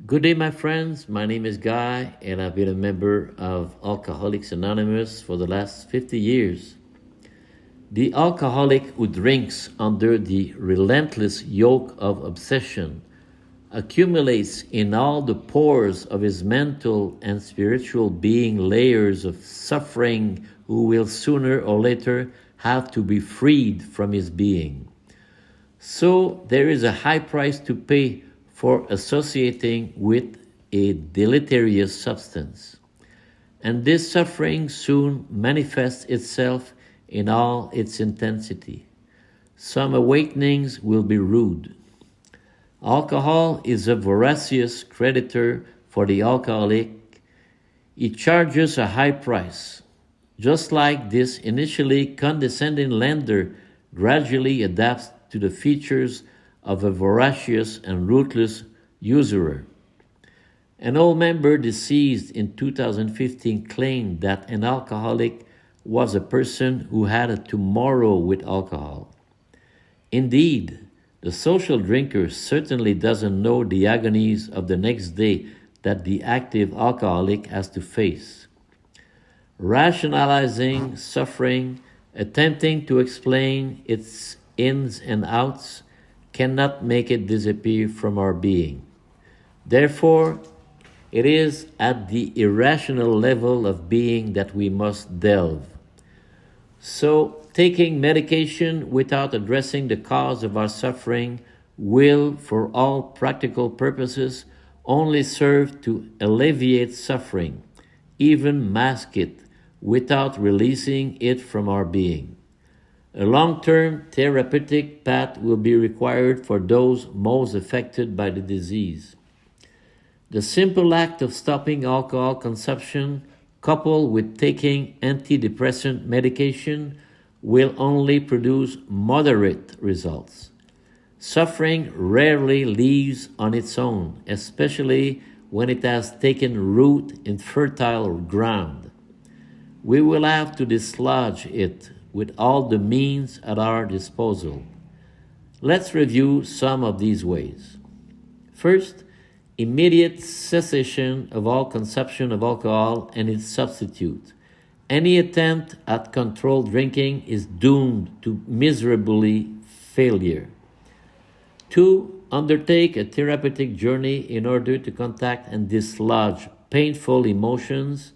Good day, my friends. My name is Guy, and I've been a member of Alcoholics Anonymous for the last 50 years. The alcoholic who drinks under the relentless yoke of obsession accumulates in all the pores of his mental and spiritual being layers of suffering who will sooner or later have to be freed from his being. So there is a high price to pay for associating with a deleterious substance. And this suffering soon manifests itself in all its intensity. Some awakenings will be rude. Alcohol is a voracious creditor for the alcoholic. It charges a high price. Just like this initially condescending lender gradually adapts to the features of a voracious and ruthless usurer. An old member deceased in 2015 claimed that an alcoholic was a person who had a tomorrow with alcohol. Indeed, the social drinker certainly doesn't know the agonies of the next day that the active alcoholic has to face. Rationalizing suffering, attempting to explain its ins and outs, cannot make it disappear from our being. Therefore, it is at the irrational level of being that we must delve. So, taking medication without addressing the cause of our suffering will, for all practical purposes, only serve to alleviate suffering, even mask it, without releasing it from our being. A long-term therapeutic path will be required for those most affected by the disease. The simple act of stopping alcohol consumption, coupled with taking antidepressant medication, will only produce moderate results. Suffering rarely leaves on its own, especially when it has taken root in fertile ground. We will have to dislodge it with all the means at our disposal. Let's review some of these ways. First, immediate cessation of all consumption of alcohol and its substitute. Any attempt at controlled drinking is doomed to miserably failure. 2. Undertake a therapeutic journey in order to contact and dislodge painful emotions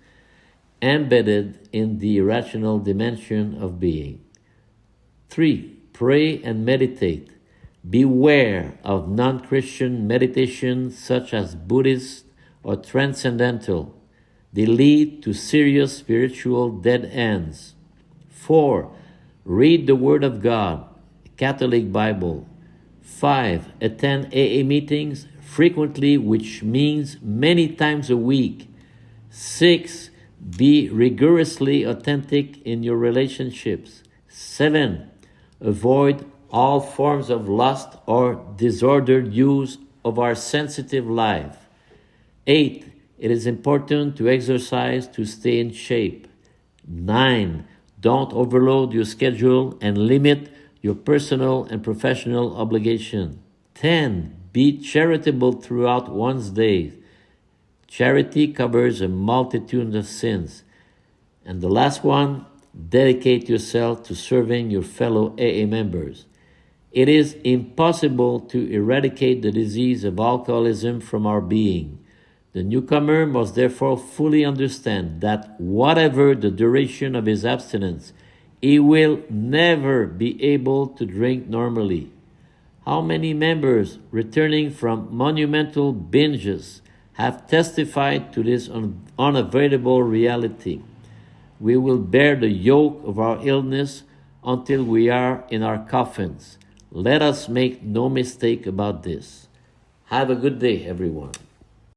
embedded in the irrational dimension of being. 3. Pray and meditate. Beware of non-Christian meditation such as Buddhist or transcendental. They lead to serious spiritual dead ends. 4. Read the Word of God, Catholic Bible. 5. Attend AA meetings frequently, which means many times a week. 6. Be rigorously authentic in your relationships. 7. Avoid all forms of lust or disordered use of our sensitive life. 8. It is important to exercise to stay in shape. 9. Don't overload your schedule and limit your personal and professional obligation. 10. Be charitable throughout one's days. Charity covers a multitude of sins. And the last one, dedicate yourself to serving your fellow AA members. It is impossible to eradicate the disease of alcoholism from our being. The newcomer must therefore fully understand that whatever the duration of his abstinence, he will never be able to drink normally. How many members returning from monumental binges have testified to this unavoidable reality? We will bear the yoke of our illness until we are in our coffins. Let us make no mistake about this. Have a good day, everyone.